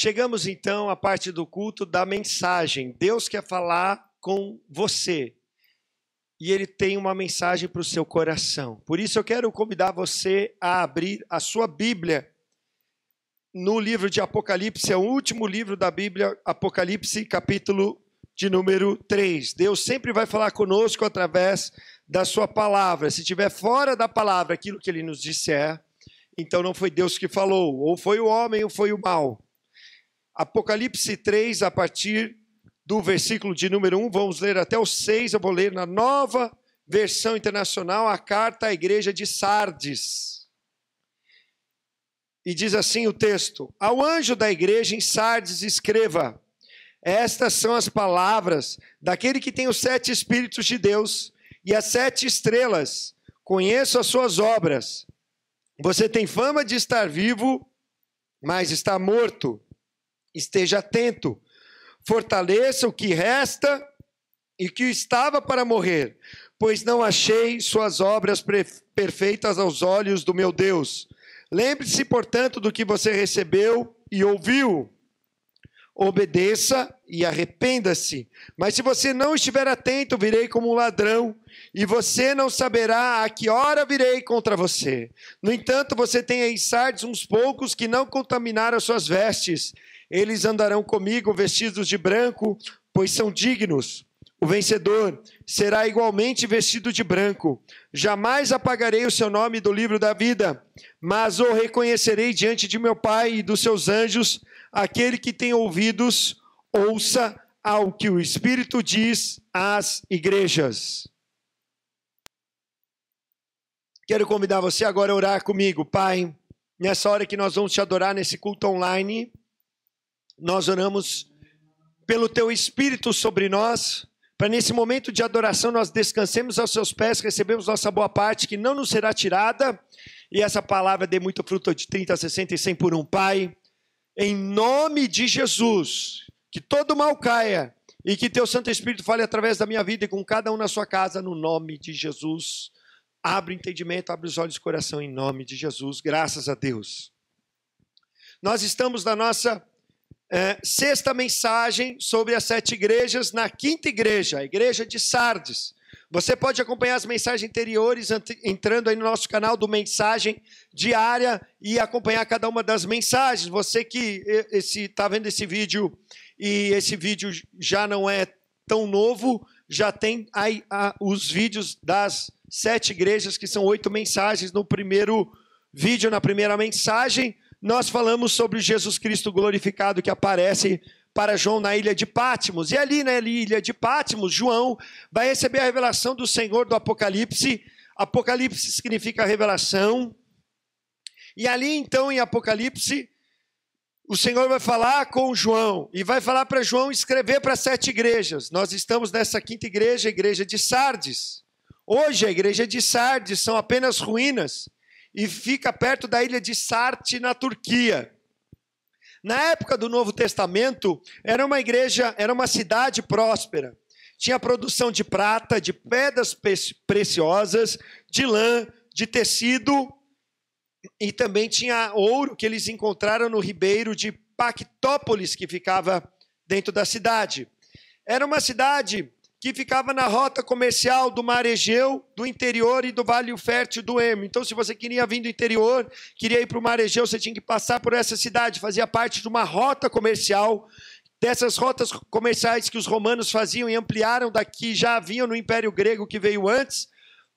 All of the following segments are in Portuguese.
Chegamos então à parte do culto da mensagem. Deus quer falar com você e Ele tem uma mensagem para o seu coração. Por isso eu quero convidar você a abrir a sua Bíblia no livro de Apocalipse, é o último livro da Bíblia, Apocalipse, capítulo de número 3. Deus sempre vai falar conosco através da sua palavra. Se estiver fora da palavra aquilo que Ele nos disser, então não foi Deus que falou, ou foi o homem ou foi o mal. Apocalipse 3, a partir do versículo de número 1, vamos ler até o 6, eu vou ler na Nova Versão Internacional, a carta à igreja de Sardes. E diz assim o texto: ao anjo da igreja em Sardes escreva, estas são as palavras daquele que tem os 7 Espíritos de Deus e as 7 estrelas. Conheço as suas obras. Você tem fama de estar vivo, mas está morto. Esteja atento, fortaleça o que resta e que estava para morrer, pois não achei suas obras perfeitas aos olhos do meu Deus. Lembre-se, portanto, do que você recebeu e ouviu. Obedeça e arrependa-se. Mas se você não estiver atento, virei como um ladrão, e você não saberá a que hora virei contra você. No entanto, você tem em Sardes uns poucos que não contaminaram suas vestes. Eles andarão comigo vestidos de branco, pois são dignos. O vencedor será igualmente vestido de branco. Jamais apagarei o seu nome do livro da vida, mas o reconhecerei diante de meu Pai e dos seus anjos. Aquele que tem ouvidos, ouça ao que o Espírito diz às igrejas. Quero convidar você agora a orar comigo, Pai. Nessa hora que nós vamos te adorar nesse culto online, nós oramos pelo Teu Espírito sobre nós, para nesse momento de adoração nós descansemos aos Seus pés, recebemos nossa boa parte que não nos será tirada, e essa palavra dê muito fruto de 30, 60 e 100 por um. Pai, em nome de Jesus, que todo mal caia e que Teu Santo Espírito fale através da minha vida e com cada um na sua casa, no nome de Jesus. Abre o entendimento, abre os olhos do coração em nome de Jesus, graças a Deus. Nós estamos na nossa sexta mensagem sobre as 7 igrejas, na 5ª igreja, a igreja de Sardes. Você pode acompanhar as mensagens anteriores entrando aí no nosso canal do Mensagem Diária e acompanhar cada uma das mensagens. Você que está vendo esse vídeo e esse vídeo já não é tão novo, já tem aí os vídeos das 7 igrejas, que são 8 mensagens. No primeiro vídeo, na primeira mensagem, nós falamos sobre Jesus Cristo glorificado que aparece para João na ilha de Patmos. E ali na ilha de Patmos, João vai receber a revelação do Senhor do Apocalipse. Apocalipse significa revelação. E ali então em Apocalipse, o Senhor vai falar com João e vai falar para João escrever para 7 igrejas. Nós estamos nessa 5ª igreja, a igreja de Sardes. Hoje a igreja de Sardes são apenas ruínas e fica perto da ilha de Sarte, na Turquia. Na época do Novo Testamento, era uma igreja, era uma cidade próspera. Tinha produção de prata, de pedras preciosas, de lã, de tecido, e também tinha ouro que eles encontraram no ribeiro de Pactópolis, que ficava dentro da cidade. Era uma cidade que ficava na rota comercial do Mar Egeu, do interior e do Vale Fértil do Emo. Então, se você queria vir do interior, queria ir para o Mar Egeu, você tinha que passar por essa cidade, fazia parte de uma rota comercial, dessas rotas comerciais que os romanos faziam e ampliaram daqui, já haviam no Império Grego que veio antes,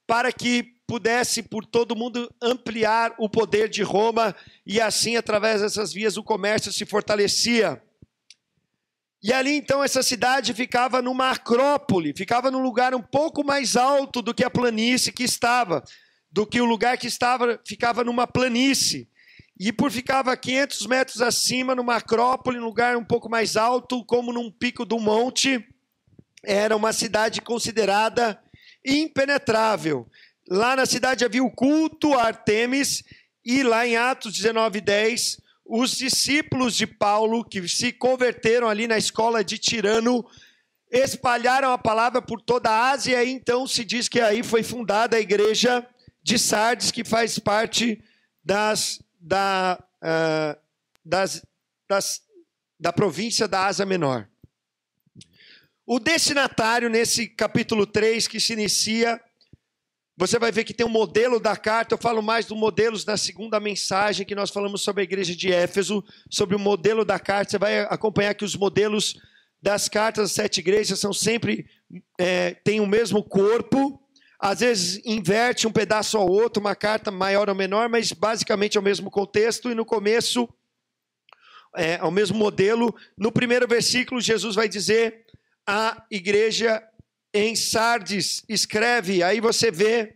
para que pudesse por todo mundo ampliar o poder de Roma, e assim, através dessas vias, o comércio se fortalecia. E ali, então, essa cidade ficava numa acrópole, ficava num lugar um pouco mais alto do que a planície que estava, do que o lugar que estava, ficava numa planície. E por ficava 500 metros acima, numa acrópole, num lugar um pouco mais alto, como num pico do monte, era uma cidade considerada impenetrável. Lá na cidade havia o culto a Artemis, e lá em Atos 19:10, os discípulos de Paulo, que se converteram ali na escola de Tirano, espalharam a palavra por toda a Ásia, e então se diz que aí foi fundada a igreja de Sardes, que faz parte das da província da Ásia Menor. O destinatário, nesse capítulo 3, que se inicia, você vai ver que tem um modelo da carta. Eu falo mais dos modelos na segunda mensagem, que nós falamos sobre a igreja de Éfeso, sobre o modelo da carta. Você vai acompanhar que os modelos das cartas das 7 igrejas são sempre, têm o mesmo corpo. Às vezes inverte um pedaço ao outro, uma carta maior ou menor, mas basicamente é o mesmo contexto. E no começo, é o mesmo modelo. No primeiro versículo, Jesus vai dizer: a igreja em Sardes, escreve. Aí você vê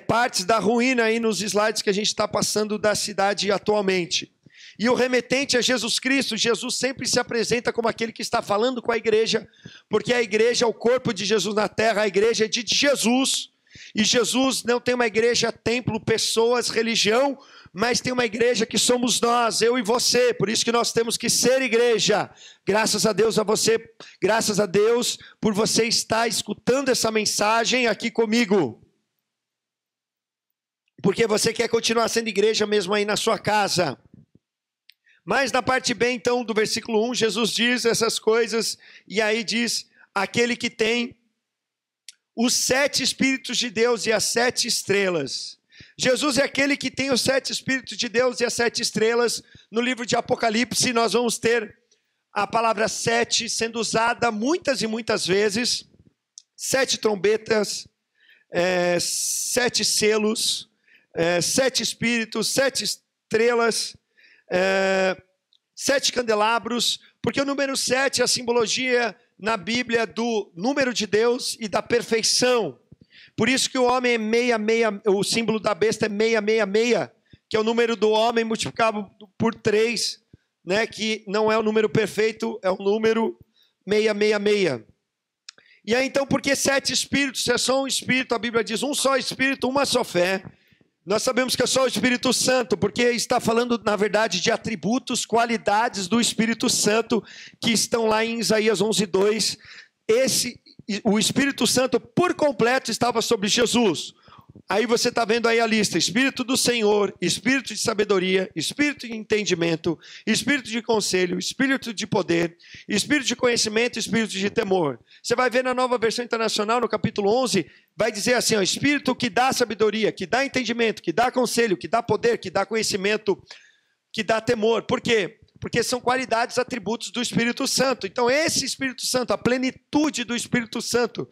partes da ruína aí nos slides que a gente está passando da cidade atualmente. E o remetente é Jesus Cristo. Jesus sempre se apresenta como aquele que está falando com a igreja, porque a igreja é o corpo de Jesus na terra, a igreja é de Jesus. E Jesus não tem uma igreja, templo, pessoas, religião, mas tem uma igreja que somos nós, eu e você. Por isso que nós temos que ser igreja. Graças a Deus graças a Deus por você estar escutando essa mensagem aqui comigo. Porque você quer continuar sendo igreja mesmo aí na sua casa. Mas na parte B, então, do versículo 1, Jesus diz essas coisas, e aí diz: aquele que tem os 7 Espíritos de Deus e as 7 estrelas. Jesus é aquele que tem os 7 Espíritos de Deus e as 7 estrelas. No livro de Apocalipse, nós vamos ter a palavra 7 sendo usada muitas e muitas vezes. 7 trombetas, 7 selos, 7 Espíritos, 7 estrelas, 7 candelabros, porque o número 7 é a simbologia na Bíblia do número de Deus e da perfeição. Por isso que o homem é 666, o símbolo da besta é 666, que é o número do homem multiplicado por 3, né, que não é o número perfeito, é o número 666. E aí então, porque 7 espíritos, se é só um espírito, a Bíblia diz um só espírito, uma só fé. Nós sabemos que é só o Espírito Santo, porque está falando, na verdade, de atributos, qualidades do Espírito Santo, que estão lá em Isaías 11:2. O Espírito Santo, por completo, estava sobre Jesus. Aí você está vendo aí a lista: Espírito do Senhor, Espírito de sabedoria, Espírito de entendimento, Espírito de conselho, Espírito de poder, Espírito de conhecimento, Espírito de temor. Você vai ver na Nova Versão Internacional, no capítulo 11, vai dizer assim, ó, Espírito que dá sabedoria, que dá entendimento, que dá conselho, que dá poder, que dá conhecimento, que dá temor. Por quê? Porque são qualidades, atributos do Espírito Santo. Então esse Espírito Santo, a plenitude do Espírito Santo,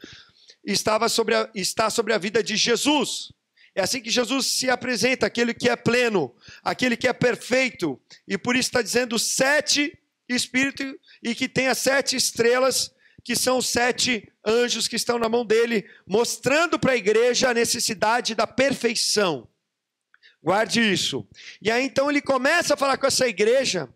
está sobre a vida de Jesus. É assim que Jesus se apresenta, aquele que é pleno, aquele que é perfeito. E por isso está dizendo 7 espíritos e que tem as 7 estrelas, que são 7 anjos que estão na mão dele, mostrando para a igreja a necessidade da perfeição. Guarde isso. E aí então ele começa a falar com essa igreja,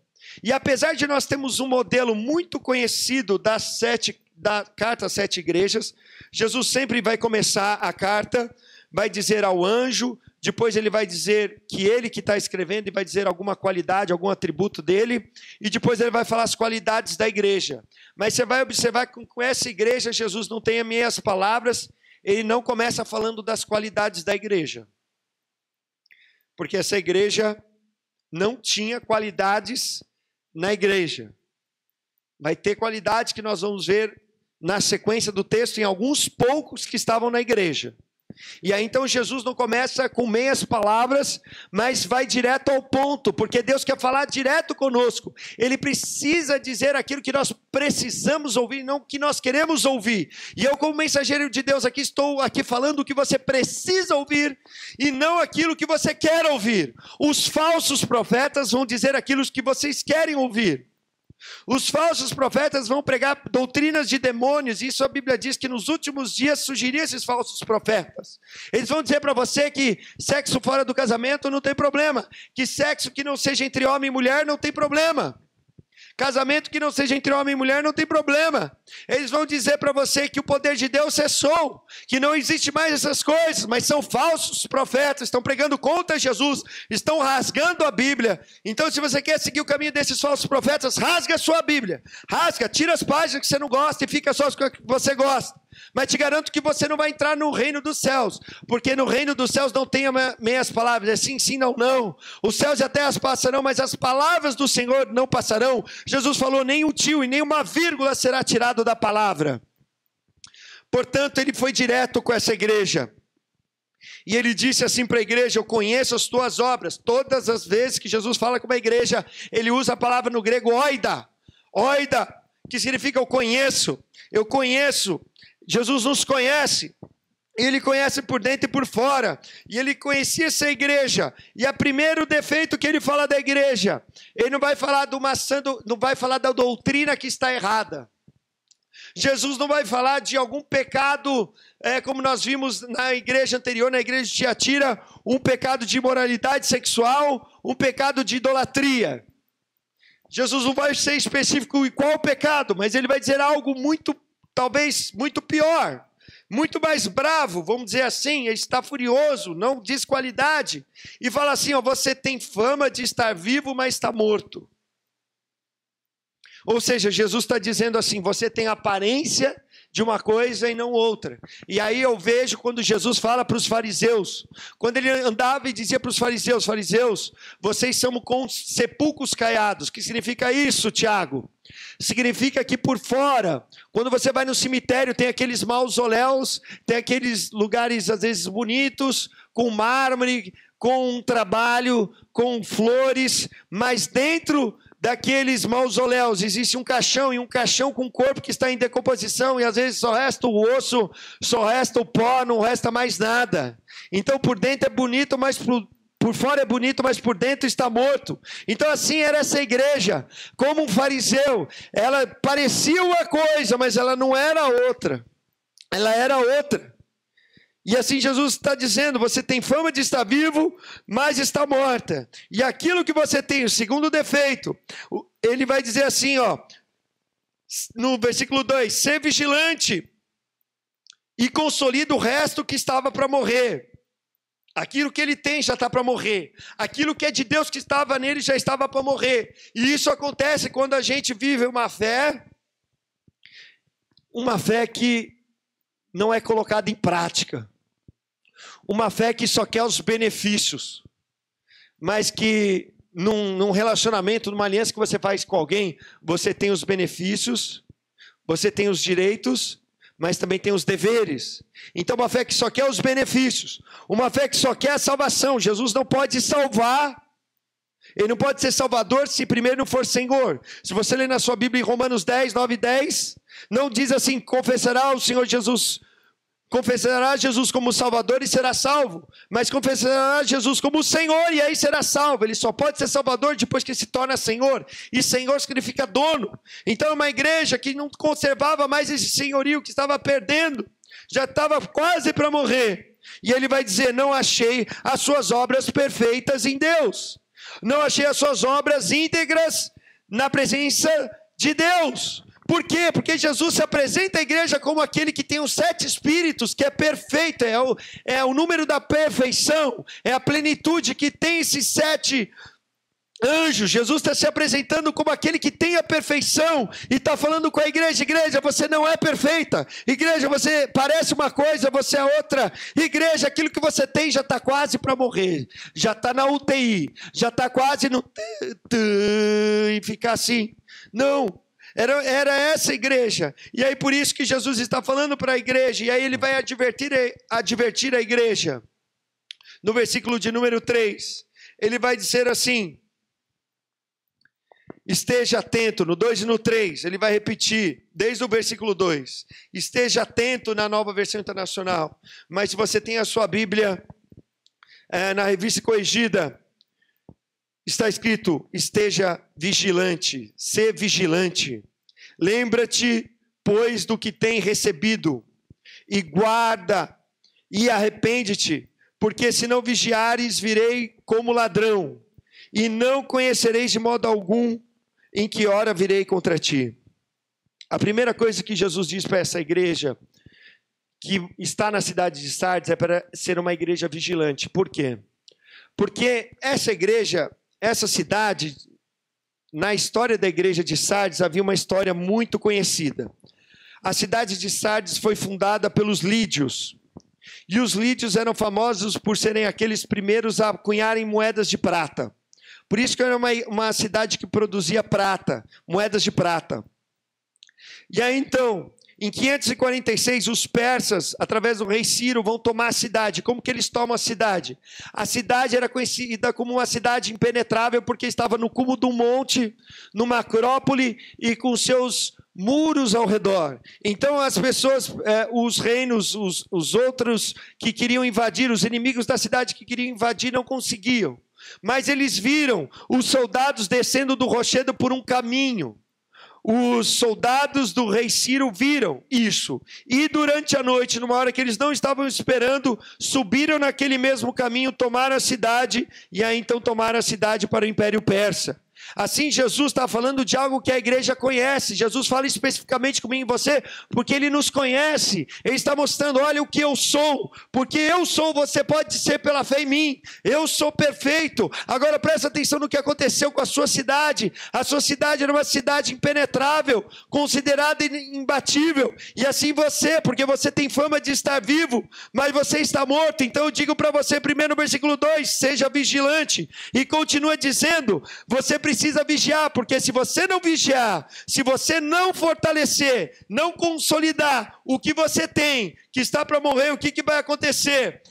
e apesar de nós termos um modelo muito conhecido da carta às 7 igrejas, Jesus sempre vai começar a carta, vai dizer ao anjo, depois ele vai dizer que ele que está escrevendo e vai dizer alguma qualidade, algum atributo dele, e depois ele vai falar as qualidades da igreja. Mas você vai observar que com essa igreja Jesus não tem as meias palavras, ele não começa falando das qualidades da igreja. Porque essa igreja não tinha qualidades na igreja. Vai ter qualidades que nós vamos ver na sequência do texto em alguns poucos que estavam na igreja. E aí então Jesus não começa com meias palavras, mas vai direto ao ponto, porque Deus quer falar direto conosco. Ele precisa dizer aquilo que nós precisamos ouvir, não o que nós queremos ouvir. E eu, como mensageiro de Deus aqui, estou aqui falando o que você precisa ouvir e não aquilo que você quer ouvir. Os falsos profetas vão dizer aquilo que vocês querem ouvir. Os falsos profetas vão pregar doutrinas de demônios, e isso a Bíblia diz que nos últimos dias surgiriam esses falsos profetas. Eles vão dizer para você que sexo fora do casamento não tem problema, que sexo que não seja entre homem e mulher não tem problema, casamento que não seja entre homem e mulher não tem problema. Eles vão dizer para você que o poder de Deus cessou, que não existe mais essas coisas, mas são falsos profetas, estão pregando contra Jesus, estão rasgando a Bíblia. Então, se você quer seguir o caminho desses falsos profetas, rasga a sua Bíblia, rasga, tira as páginas que você não gosta e fica só as que você gosta. mas te garanto que você não vai entrar no reino dos céus, porque no reino dos céus não tem meias palavras, é sim, sim, não, não. Os céus e a terra passarão, mas as palavras do Senhor não passarão. Jesus falou, nem um tio e nem uma vírgula será tirado da palavra. Portanto, ele foi direto com essa igreja. E ele disse assim para a igreja, eu conheço as tuas obras. Todas as vezes que Jesus fala com uma igreja, ele usa a palavra no grego oida. Oida, que significa eu conheço. Eu conheço. Jesus nos conhece. Ele conhece por dentro e por fora. E ele conhecia essa igreja. E o primeiro defeito que ele fala da igreja, ele não vai falar não vai falar da doutrina que está errada. Jesus não vai falar de algum pecado, como nós vimos na igreja anterior, na igreja de Tiatira, um pecado de imoralidade sexual, um pecado de idolatria. Jesus não vai ser específico em qual pecado, mas ele vai dizer algo muito, talvez, muito pior, muito mais bravo, vamos dizer assim, ele está furioso, não diz qualidade, e fala assim, ó, você tem fama de estar vivo, mas está morto. Ou seja, Jesus está dizendo assim, você tem aparência de uma coisa e não outra. E aí eu vejo quando Jesus fala para os fariseus, quando ele andava e dizia para os fariseus, fariseus, vocês são com sepulcros caiados. O que significa isso, Tiago? Significa que por fora, quando você vai no cemitério, tem aqueles mausoléus, tem aqueles lugares às vezes bonitos, com mármore, com um trabalho, com flores, mas dentro daqueles mausoléus existe um caixão, e um caixão com um corpo que está em decomposição, e às vezes só resta o osso, só resta o pó, não resta mais nada. Então por dentro é bonito, mas por fora é bonito, mas por dentro está morto. Então assim era essa igreja, como um fariseu, ela parecia uma coisa, mas ela não era outra, ela era outra. E assim Jesus está dizendo, você tem fama de estar vivo, mas está morta. E aquilo que você tem, o segundo defeito, ele vai dizer assim, ó, no versículo 2, ser vigilante e consolida o resto que estava para morrer. Aquilo que ele tem já está para morrer. Aquilo que é de Deus que estava nele já estava para morrer. E isso acontece quando a gente vive uma fé que não é colocada em prática. Uma fé que só quer os benefícios, mas que num relacionamento, numa aliança que você faz com alguém, você tem os benefícios, você tem os direitos, mas também tem os deveres. Então uma fé que só quer os benefícios, uma fé que só quer a salvação. Jesus não pode salvar, ele não pode ser salvador se primeiro não for Senhor. Se você ler na sua Bíblia em Romanos 10, 9 e 10, não diz assim, confessará Jesus como Salvador e será salvo, mas confessará Jesus como Senhor e aí será salvo. Ele só pode ser Salvador depois que se torna Senhor, e Senhor significa dono. Então é uma igreja que não conservava mais esse senhorio, que estava perdendo, já estava quase para morrer, e ele vai dizer, não achei as suas obras perfeitas em Deus, não achei as suas obras íntegras na presença de Deus. Por quê? Porque Jesus se apresenta à igreja como aquele que tem os 7 espíritos, que é perfeito, é o número da perfeição, é a plenitude que tem esses 7 anjos. Jesus está se apresentando como aquele que tem a perfeição e está falando com a igreja, igreja, você não é perfeita, igreja, você parece uma coisa, você é outra, igreja, aquilo que você tem já está quase para morrer, já está na UTI, já está quase no... e ficar assim, não. Era essa igreja, e aí por isso que Jesus está falando para a igreja, e aí ele vai advertir a igreja, no versículo de número 3, ele vai dizer assim, esteja atento, no 2 e no 3, ele vai repetir, desde o versículo 2, esteja atento na Nova Versão Internacional, mas se você tem a sua Bíblia na Revista Corrigida, está escrito, esteja vigilante, ser vigilante. Lembra-te, pois, do que tem recebido, e guarda, e arrepende-te, porque se não vigiares, virei como ladrão, e não conhecereis de modo algum em que hora virei contra ti. A primeira coisa que Jesus diz para essa igreja, que está na cidade de Sardes, é para ser uma igreja vigilante. Por quê? Porque essa igreja... Essa cidade, na história da igreja de Sardes, havia uma história muito conhecida. A cidade de Sardes foi fundada pelos lídios. E os lídios eram famosos por serem aqueles primeiros a cunharem moedas de prata. Por isso que era uma cidade que produzia prata, moedas de prata. E aí então, em 546, os persas, através do rei Ciro, vão tomar a cidade. Como que eles tomam a cidade? A cidade era conhecida como uma cidade impenetrável, porque estava no cume de um monte, numa acrópole e com seus muros ao redor. Então as pessoas, os reinos, os outros que queriam invadir, os inimigos da cidade que queriam invadir, não conseguiam. Mas eles viram os soldados descendo do rochedo por um caminho. Os soldados do rei Ciro viram isso. E durante a noite, numa hora que eles não estavam esperando, subiram naquele mesmo caminho, tomaram a cidade, e aí então tomaram a cidade para o Império Persa. Assim, Jesus está falando de algo que a igreja conhece. Jesus fala especificamente comigo e você, porque Ele nos conhece. Ele está mostrando, olha o que eu sou. Porque eu sou, você pode ser pela fé em mim. Eu sou perfeito. Agora presta atenção no que aconteceu com a sua cidade. A sua cidade era uma cidade impenetrável, considerada imbatível. E assim você, porque você tem fama de estar vivo, mas você está morto. Então eu digo para você, primeiro no versículo 2, seja vigilante. E continua dizendo, você precisa vigiar, porque se você não vigiar, se você não fortalecer, não consolidar o que você tem, que está para morrer, o que vai acontecer?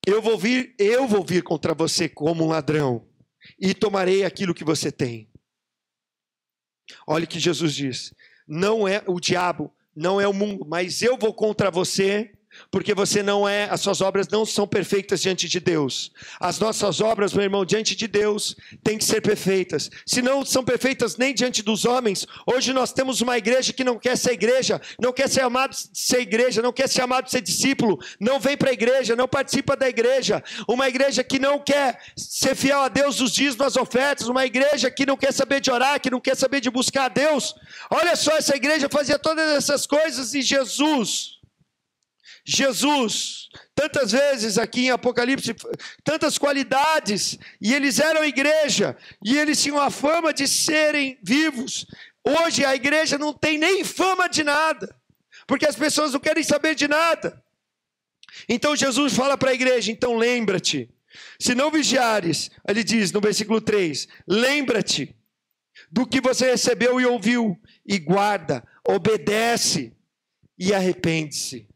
Eu vou vir contra você como um ladrão e tomarei aquilo que você tem. Olha o que Jesus diz, não é o diabo, não é o mundo, mas eu vou contra você, porque você não é, as suas obras não são perfeitas diante de Deus. As nossas obras, meu irmão, diante de Deus, têm que ser perfeitas. Se não são perfeitas nem diante dos homens, hoje nós temos uma igreja que não quer ser igreja, não quer ser amado de ser igreja, não quer ser amado de ser discípulo, não vem para a igreja, não participa da igreja. Uma igreja que não quer ser fiel a Deus nos dízimos, nas ofertas, uma igreja que não quer saber de orar, que não quer saber de buscar a Deus. Olha só, essa igreja fazia todas essas coisas e Jesus, tantas vezes aqui em Apocalipse, tantas qualidades, e eles eram igreja, e eles tinham a fama de serem vivos. Hoje a igreja não tem nem fama de nada, porque as pessoas não querem saber de nada. Então Jesus fala para a igreja, então lembra-te, se não vigiares, ele diz no versículo 3, lembra-te do que você recebeu e ouviu, e guarda, obedece e arrepende-se.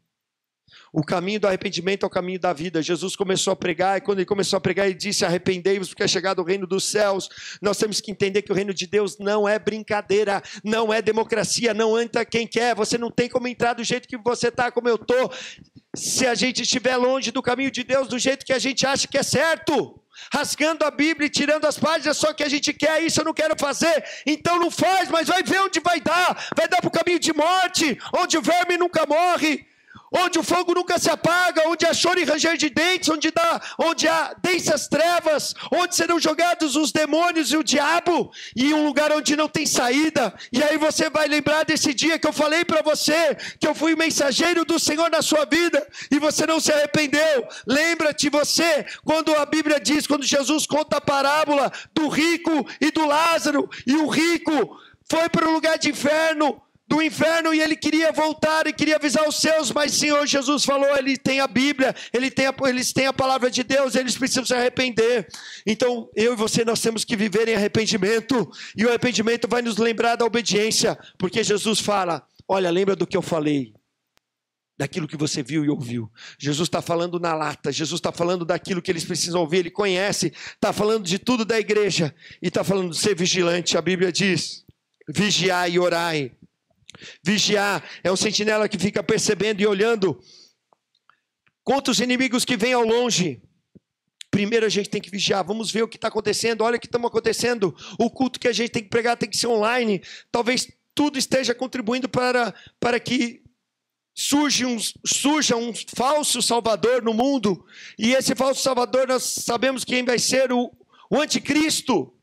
O caminho do arrependimento é o caminho da vida. Jesus começou a pregar, e quando ele começou a pregar, ele disse, arrependei-vos, porque é chegado o reino dos céus. Nós temos que entender que o reino de Deus não é brincadeira, não é democracia, não entra quem quer, você não tem como entrar do jeito que você está, como eu estou, se a gente estiver longe do caminho de Deus, do jeito que a gente acha que é certo, rasgando a Bíblia e tirando as páginas, só que a gente quer isso, eu não quero fazer, então não faz, mas vai ver onde vai dar para o caminho de morte, onde o verme nunca morre, onde o fogo nunca se apaga, onde há choro e ranger de dentes, onde há densas trevas, onde serão jogados os demônios e o diabo, e um lugar onde não tem saída. E aí você vai lembrar desse dia que eu falei para você, que eu fui o mensageiro do Senhor na sua vida, e você não se arrependeu. Lembra-te você, quando a Bíblia diz, quando Jesus conta a parábola do rico e do Lázaro, e o rico foi para o lugar do inferno, e ele queria voltar e queria avisar os seus, mas o Senhor Jesus falou, ele tem a Bíblia, eles têm a palavra de Deus, eles precisam se arrepender. Então eu e você, nós temos que viver em arrependimento, e o arrependimento vai nos lembrar da obediência, porque Jesus fala, olha, lembra do que eu falei, daquilo que você viu e ouviu. Jesus está falando na lata, Jesus está falando daquilo que eles precisam ouvir, ele conhece, está falando de tudo da igreja, e está falando de ser vigilante. A Bíblia diz, vigiai e orai. Vigiar é um sentinela que fica percebendo e olhando contra os inimigos que vêm ao longe. Primeiro a gente tem que vigiar, vamos ver o que está acontecendo, olha o que estamos acontecendo, o culto que a gente tem que pregar tem que ser online, talvez tudo esteja contribuindo para que surja um falso salvador no mundo, e esse falso salvador nós sabemos quem vai ser, o anticristo.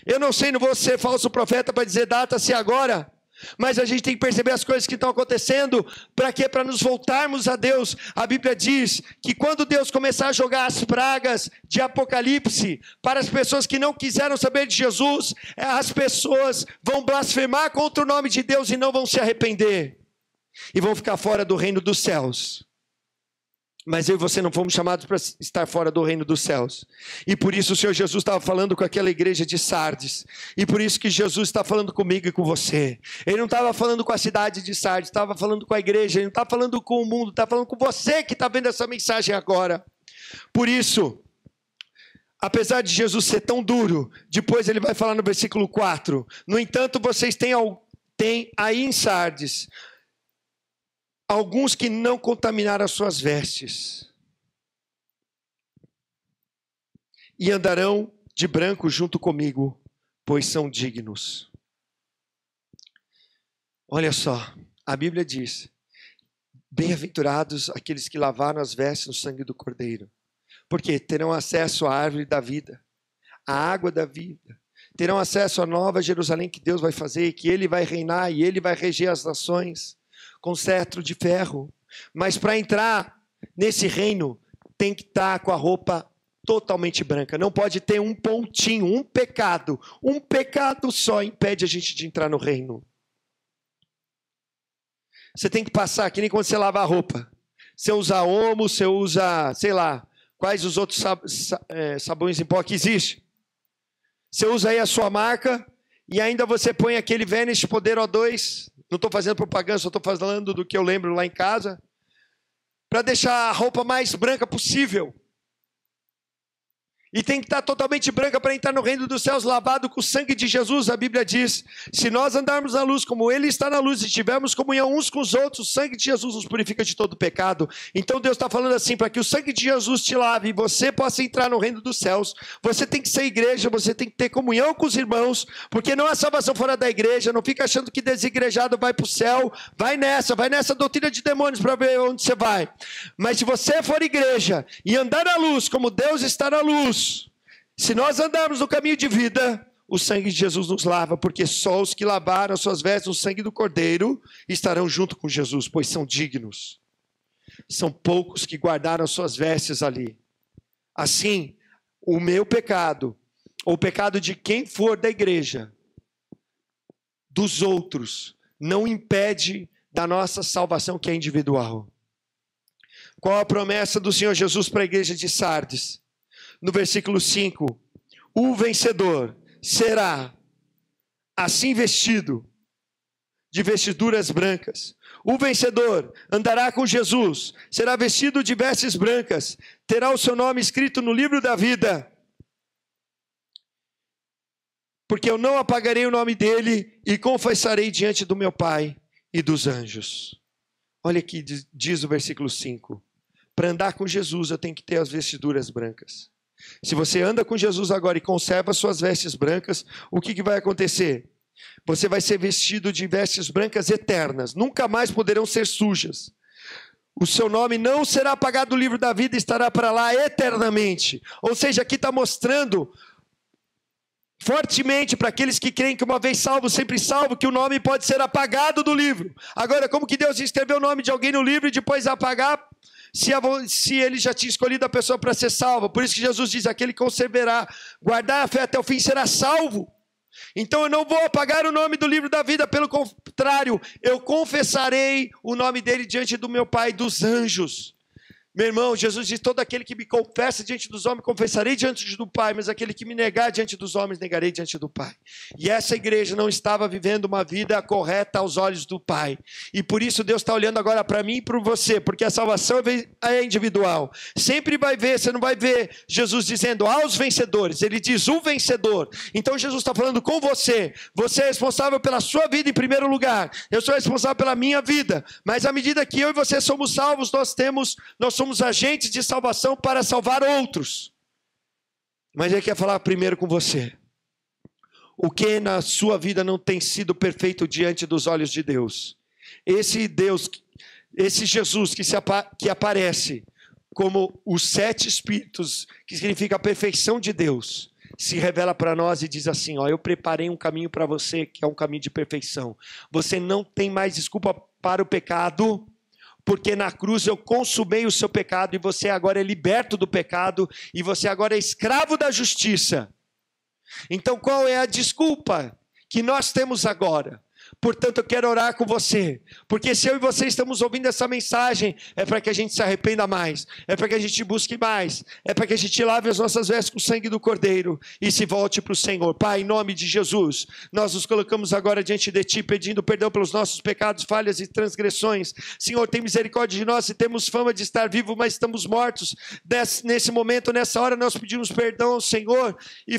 Eu não sei, não vou ser falso profeta para dizer data-se agora, Mas a gente tem que perceber as coisas que estão acontecendo. Para quê? Para nos voltarmos a Deus. A Bíblia diz que quando Deus começar a jogar as pragas de Apocalipse para as pessoas que não quiseram saber de Jesus, as pessoas vão blasfemar contra o nome de Deus e não vão se arrepender. E vão ficar fora do reino dos céus. Mas eu e você não fomos chamados para estar fora do reino dos céus. E por isso o Senhor Jesus estava falando com aquela igreja de Sardes. E por isso que Jesus está falando comigo e com você. Ele não estava falando com a cidade de Sardes, estava falando com a igreja. Ele não estava falando com o mundo, estava falando com você que está vendo essa mensagem agora. Por isso, apesar de Jesus ser tão duro, depois ele vai falar no versículo 4. No entanto, vocês têm aí em Sardes alguns que não contaminaram as suas vestes e andarão de branco junto comigo, pois são dignos. Olha só, a Bíblia diz: bem-aventurados aqueles que lavaram as vestes no sangue do Cordeiro, porque terão acesso à árvore da vida, à água da vida, terão acesso à nova Jerusalém que Deus vai fazer, que Ele vai reinar e Ele vai reger as nações com cetro de ferro. Mas para entrar nesse reino, tem que estar com a roupa totalmente branca. Não pode ter um pontinho, um pecado só impede a gente de entrar no reino. Você tem que passar, que nem quando você lava a roupa. Você usa Omo, você usa, sei lá, quais os outros sabões em pó que existem. Você usa aí a sua marca e ainda você põe aquele Vanish Poder O2. Não estou fazendo propaganda, só estou falando do que eu lembro lá em casa. Para deixar a roupa mais branca possível. E tem que estar totalmente branca para entrar no reino dos céus, lavado com o sangue de Jesus. A Bíblia diz: se nós andarmos na luz como Ele está na luz e tivermos comunhão uns com os outros, o sangue de Jesus nos purifica de todo pecado. Então Deus está falando assim, para que o sangue de Jesus te lave e você possa entrar no reino dos céus, você tem que ser igreja, você tem que ter comunhão com os irmãos, porque não há salvação fora da igreja. Não fica achando que desigrejado vai para o céu. Vai nessa doutrina de demônios para ver onde você vai. Mas se você for igreja e andar na luz como Deus está na luz, se nós andarmos no caminho de vida, o sangue de Jesus nos lava, porque só os que lavaram as suas vestes no sangue do Cordeiro estarão junto com Jesus, pois são dignos. São poucos que guardaram as suas vestes ali. Assim, o meu pecado, ou o pecado de quem for da igreja, dos outros, não impede da nossa salvação, que é individual. Qual a promessa do Senhor Jesus para a igreja de Sardes? No versículo 5, o vencedor será assim vestido de vestiduras brancas. O vencedor andará com Jesus, será vestido de vestes brancas, terá o seu nome escrito no livro da vida. Porque eu não apagarei o nome dele e confessarei diante do meu Pai e dos anjos. Olha aqui, diz o versículo 5. Para andar com Jesus eu tenho que ter as vestiduras brancas. Se você anda com Jesus agora e conserva suas vestes brancas, o que vai acontecer? Você vai ser vestido de vestes brancas eternas, nunca mais poderão ser sujas. O seu nome não será apagado do livro da vida e estará para lá eternamente. Ou seja, aqui está mostrando fortemente para aqueles que creem que uma vez salvo, sempre salvo, que o nome pode ser apagado do livro. Agora, como que Deus escreveu o nome de alguém no livro e depois apagar? Se ele já tinha escolhido a pessoa para ser salva. Por isso que Jesus diz: aquele que conservará, guardar a fé até o fim, será salvo. Então eu não vou apagar o nome do livro da vida, pelo contrário, eu confessarei o nome dele diante do meu Pai e dos anjos. Meu irmão, Jesus diz: todo aquele que me confessa diante dos homens, confessarei diante do Pai, mas aquele que me negar diante dos homens, negarei diante do Pai. E essa igreja não estava vivendo uma vida correta aos olhos do Pai. E por isso Deus está olhando agora para mim e para você, porque a salvação é individual. Sempre vai ver, você não vai ver Jesus dizendo aos vencedores, ele diz o vencedor. Então Jesus está falando com você. Você é responsável pela sua vida em primeiro lugar. Eu sou responsável pela minha vida. Mas à medida que eu e você somos salvos, nós somos agentes de salvação para salvar outros. Mas ele quer falar primeiro com você. O que na sua vida não tem sido perfeito diante dos olhos de Deus? Esse Deus, esse Jesus que aparece como os 7 Espíritos, que significa a perfeição de Deus, se revela para nós e diz assim, ó, eu preparei um caminho para você que é um caminho de perfeição. Você não tem mais desculpa para o pecado, porque na cruz eu consumei o seu pecado e você agora é liberto do pecado e você agora é escravo da justiça. Então qual é a desculpa que nós temos agora? Portanto, eu quero orar com você, porque se eu e você estamos ouvindo essa mensagem, é para que a gente se arrependa mais, é para que a gente busque mais, é para que a gente lave as nossas vestes com o sangue do Cordeiro e se volte para o Senhor. Pai, em nome de Jesus, nós nos colocamos agora diante de Ti, pedindo perdão pelos nossos pecados, falhas e transgressões. Senhor, tem misericórdia de nós, se temos fama de estar vivo, mas estamos mortos. Nesse momento, nessa hora, nós pedimos perdão ao Senhor e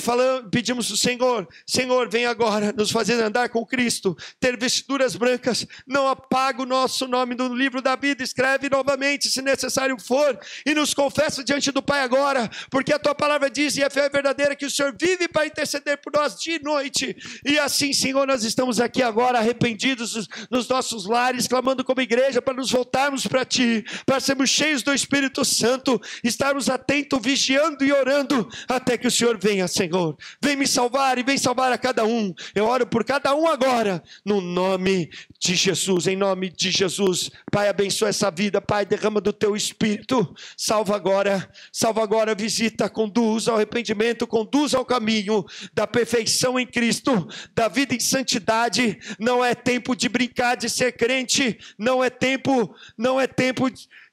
pedimos ao Senhor, Senhor, vem agora nos fazer andar com Cristo, ter vestiduras brancas, não apaga o nosso nome no livro da vida, escreve novamente se necessário for, e nos confessa diante do Pai agora, porque a Tua palavra diz, e a fé é verdadeira, que o Senhor vive para interceder por nós de noite, e assim, Senhor, nós estamos aqui agora arrependidos nos nossos lares, clamando como igreja, para nos voltarmos para Ti, para sermos cheios do Espírito Santo, estarmos atentos, vigiando e orando, até que o Senhor venha, Senhor, vem me salvar e vem salvar a cada um, eu oro por cada um agora, no nome de Jesus, em nome de Jesus. Pai, abençoa essa vida, Pai, derrama do Teu Espírito, salva agora, visita, conduz ao arrependimento, conduz ao caminho da perfeição em Cristo, da vida em santidade. Não é tempo de brincar de ser crente, não é tempo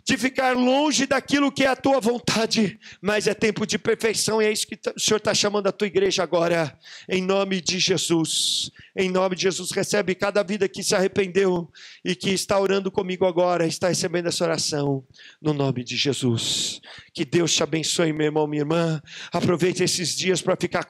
de ficar longe daquilo que é a Tua vontade, mas é tempo de perfeição, e é isso que o Senhor está chamando a Tua igreja agora, em nome de Jesus. Em nome de Jesus, recebe cada vida que se arrependeu e que está orando comigo agora, está recebendo essa oração, no nome de Jesus. Que Deus te abençoe, meu irmão, minha irmã. Aproveite esses dias para ficar